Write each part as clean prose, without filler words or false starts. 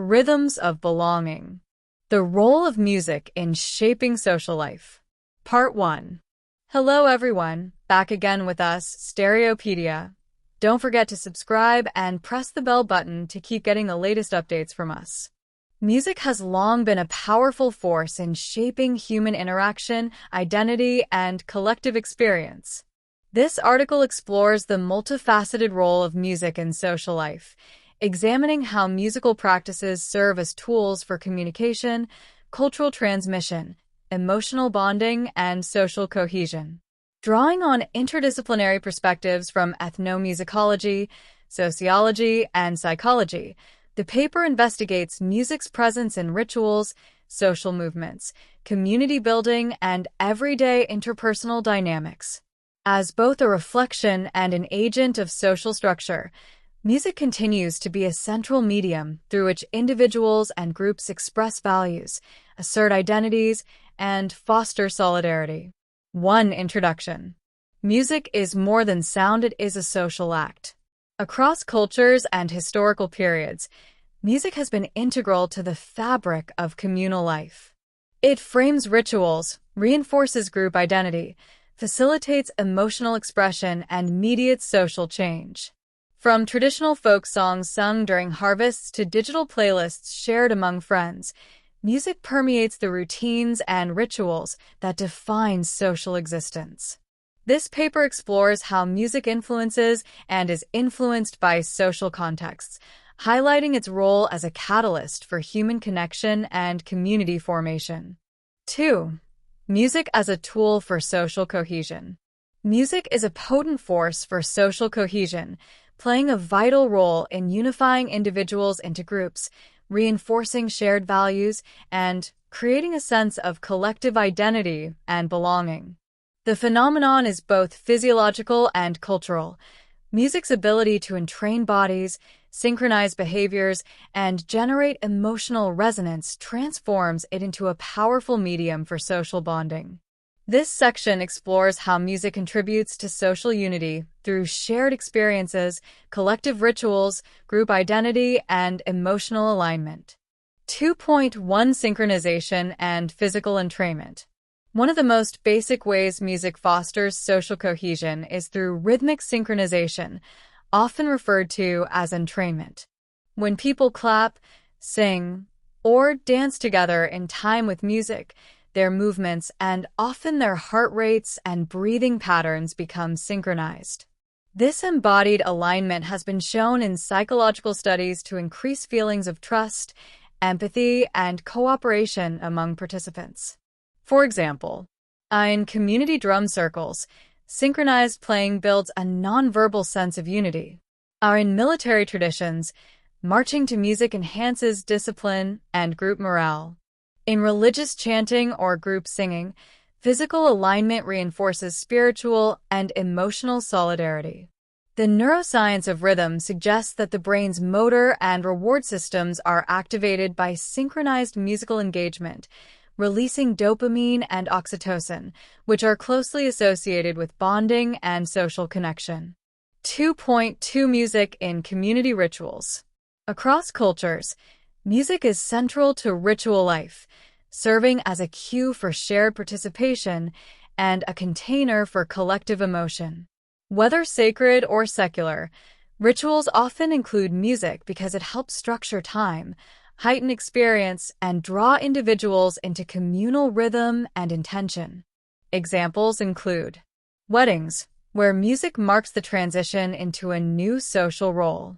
Rhythms of belonging. The role of music in shaping social life. Part 1. Hello everyone, back again with us, Stereopedia. Don't forget to subscribe and press the bell button to keep getting the latest updates from us. Music has long been a powerful force in shaping human interaction, identity, and collective experience. This article explores the multifaceted role of music in social life, examining how musical practices serve as tools for communication, cultural transmission, emotional bonding, and social cohesion. Drawing on interdisciplinary perspectives from ethnomusicology, sociology, and psychology, the paper investigates music's presence in rituals, social movements, community building, and everyday interpersonal dynamics. As both a reflection and an agent of social structure, music continues to be a central medium through which individuals and groups express values, assert identities, and foster solidarity. 1. Introduction. Music is more than sound, it is a social act. Across cultures and historical periods, music has been integral to the fabric of communal life. It frames rituals, reinforces group identity, facilitates emotional expression, and mediates social change. From traditional folk songs sung during harvests to digital playlists shared among friends, music permeates the routines and rituals that define social existence. This paper explores how music influences and is influenced by social contexts, highlighting its role as a catalyst for human connection and community formation. 2. Music as a tool for social cohesion. Music is a potent force for social cohesion, playing a vital role in unifying individuals into groups, reinforcing shared values, and creating a sense of collective identity and belonging. The phenomenon is both physiological and cultural. Music's ability to entrain bodies, synchronize behaviors, and generate emotional resonance transforms it into a powerful medium for social bonding. This section explores how music contributes to social unity through shared experiences, collective rituals, group identity, and emotional alignment. 2.1 Synchronization and physical entrainment. One of the most basic ways music fosters social cohesion is through rhythmic synchronization, often referred to as entrainment. When people clap, sing, or dance together in time with music, their movements and often their heart rates and breathing patterns become synchronized. This embodied alignment has been shown in psychological studies to increase feelings of trust, empathy, and cooperation among participants. For example, in community drum circles, synchronized playing builds a nonverbal sense of unity. In military traditions, marching to music enhances discipline and group morale. In religious chanting or group singing, physical alignment reinforces spiritual and emotional solidarity. The neuroscience of rhythm suggests that the brain's motor and reward systems are activated by synchronized musical engagement, releasing dopamine and oxytocin, which are closely associated with bonding and social connection. 2.2 Music in community rituals. Across cultures, music is central to ritual life, serving as a cue for shared participation and a container for collective emotion. Whether sacred or secular, rituals often include music because it helps structure time, heighten experience, and draw individuals into communal rhythm and intention. Examples include weddings, where music marks the transition into a new social role.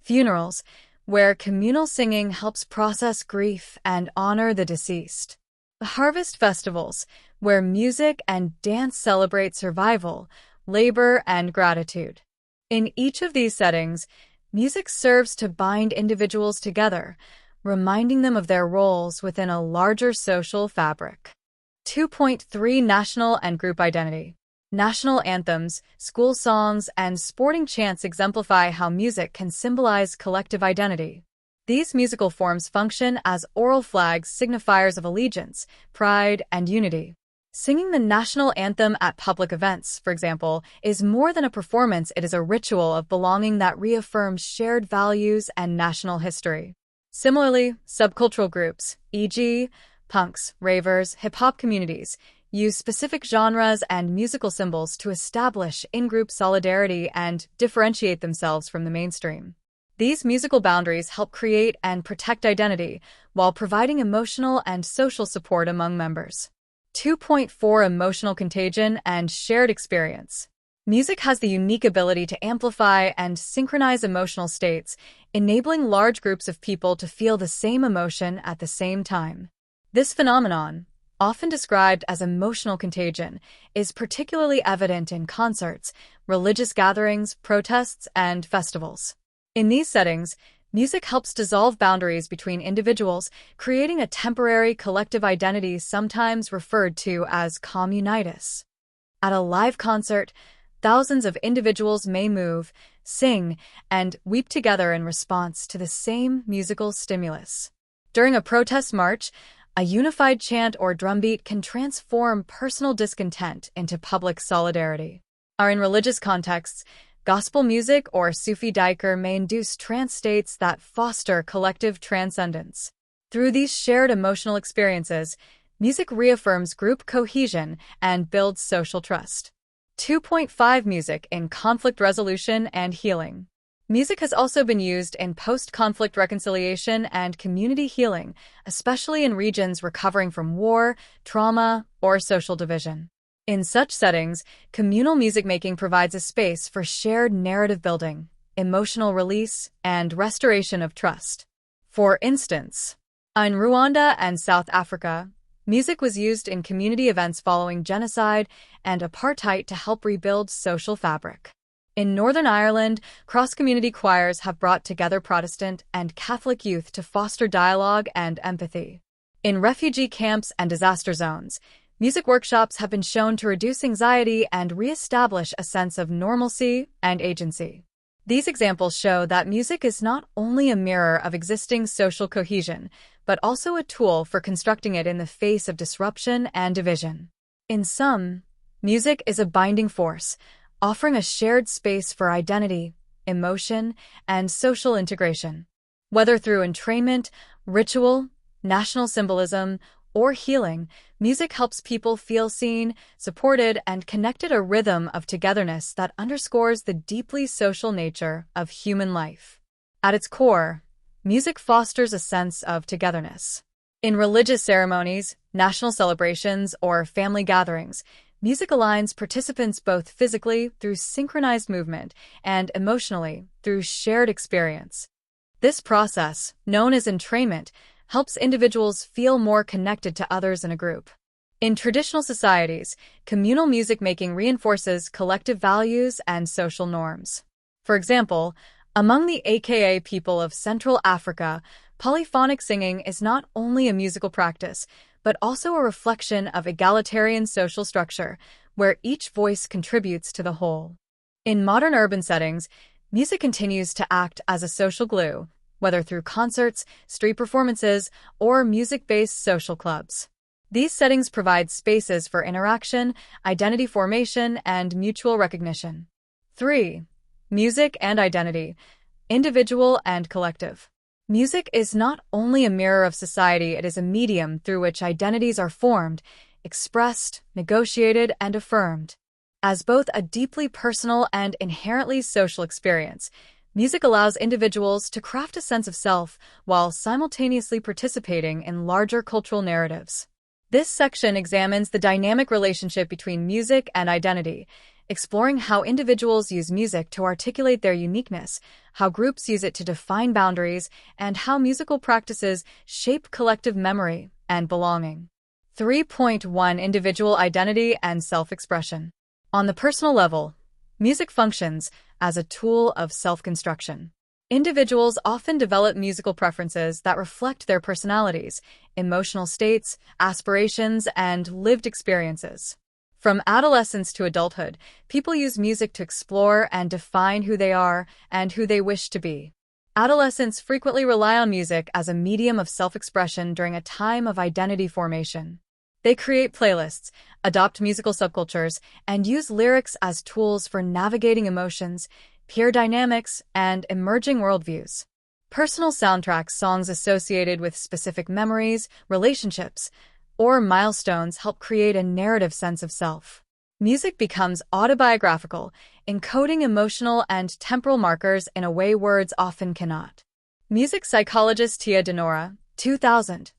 Funerals, where communal singing helps process grief and honor the deceased. Harvest festivals, where music and dance celebrate survival, labor, and gratitude. In each of these settings, music serves to bind individuals together, reminding them of their roles within a larger social fabric. 2.3 National and group identity. National anthems, school songs, and sporting chants exemplify how music can symbolize collective identity. These musical forms function as oral flags, signifiers of allegiance, pride, and unity. Singing the national anthem at public events, for example, is more than a performance, it is a ritual of belonging that reaffirms shared values and national history. Similarly, subcultural groups, e.g., punks, ravers, hip-hop communities, use specific genres and musical symbols to establish in-group solidarity and differentiate themselves from the mainstream. These musical boundaries help create and protect identity while providing emotional and social support among members. 2.4 Emotional contagion and shared experience. Music has the unique ability to amplify and synchronize emotional states, enabling large groups of people to feel the same emotion at the same time. This phenomenon, often described as emotional contagion, is particularly evident in concerts, religious gatherings, protests, and festivals. In these settings, music helps dissolve boundaries between individuals, creating a temporary collective identity sometimes referred to as communitas. At a live concert, thousands of individuals may move, sing, and weep together in response to the same musical stimulus. During a protest march, a unified chant or drumbeat can transform personal discontent into public solidarity. In religious contexts, gospel music or Sufi dhikr may induce trance states that foster collective transcendence. Through these shared emotional experiences, music reaffirms group cohesion and builds social trust. 2.5 Music in conflict resolution and healing. Music has also been used in post-conflict reconciliation and community healing, especially in regions recovering from war, trauma, or social division. In such settings, communal music making provides a space for shared narrative building, emotional release, and restoration of trust. For instance, in Rwanda and South Africa, music was used in community events following genocide and apartheid to help rebuild social fabric. In Northern Ireland, cross-community choirs have brought together Protestant and Catholic youth to foster dialogue and empathy. In refugee camps and disaster zones, music workshops have been shown to reduce anxiety and re-establish a sense of normalcy and agency. These examples show that music is not only a mirror of existing social cohesion, but also a tool for constructing it in the face of disruption and division. In sum, music is a binding force, offering a shared space for identity, emotion, and social integration. Whether through entrainment, ritual, national symbolism, or healing, music helps people feel seen, supported, and connected, a rhythm of togetherness that underscores the deeply social nature of human life. At its core, music fosters a sense of togetherness. In religious ceremonies, national celebrations, or family gatherings, music aligns participants both physically through synchronized movement and emotionally through shared experience. This process, known as entrainment, helps individuals feel more connected to others in a group. In traditional societies, communal music making reinforces collective values and social norms. For example, among the Aka people of Central Africa, polyphonic singing is not only a musical practice, but also a reflection of egalitarian social structure, where each voice contributes to the whole. In modern urban settings, music continues to act as a social glue, whether through concerts, street performances, or music-based social clubs. These settings provide spaces for interaction, identity formation, and mutual recognition. 3. Music and identity, individual and collective. Music is not only a mirror of society, it is a medium through which identities are formed, expressed, negotiated, and affirmed. As both a deeply personal and inherently social experience, music allows individuals to craft a sense of self while simultaneously participating in larger cultural narratives. This section examines the dynamic relationship between music and identity, exploring how individuals use music to articulate their uniqueness, how groups use it to define boundaries, and how musical practices shape collective memory and belonging. 3.1 Individual identity and self-expression. On the personal level, music functions as a tool of self-construction. Individuals often develop musical preferences that reflect their personalities, emotional states, aspirations, and lived experiences. From adolescence to adulthood, people use music to explore and define who they are and who they wish to be. Adolescents frequently rely on music as a medium of self-expression during a time of identity formation. They create playlists, adopt musical subcultures, and use lyrics as tools for navigating emotions, peer dynamics, and emerging worldviews. Personal soundtracks, songs associated with specific memories, relationships, or milestones help create a narrative sense of self. Music becomes autobiographical, encoding emotional and temporal markers in a way words often cannot. Music psychologist Tia Denora, 2000,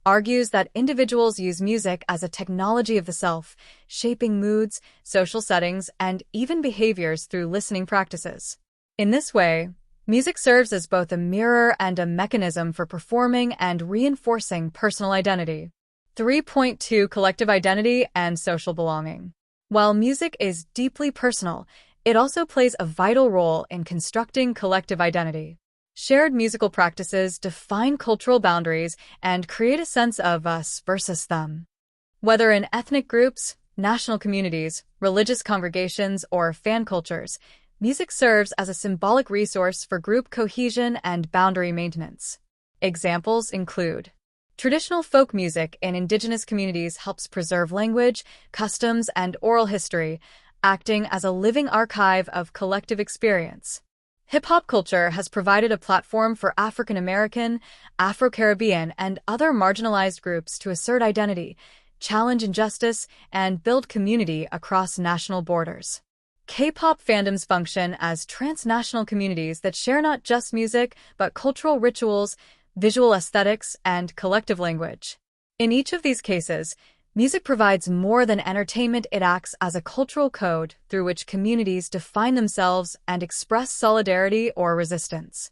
argues that individuals use music as a technology of the self, shaping moods, social settings, and even behaviors through listening practices. In this way, music serves as both a mirror and a mechanism for performing and reinforcing personal identity. 3.2 Collective identity and social belonging. While music is deeply personal, it also plays a vital role in constructing collective identity. Shared musical practices define cultural boundaries and create a sense of us versus them. Whether in ethnic groups, national communities, religious congregations, or fan cultures, music serves as a symbolic resource for group cohesion and boundary maintenance. Examples include traditional folk music in indigenous communities helps preserve language, customs, and oral history, acting as a living archive of collective experience. Hip-hop culture has provided a platform for African American, Afro-Caribbean, and other marginalized groups to assert identity, challenge injustice, and build community across national borders. K-pop fandoms function as transnational communities that share not just music, but cultural rituals, visual aesthetics, and collective language. In each of these cases, music provides more than entertainment. It acts as a cultural code through which communities define themselves and express solidarity or resistance.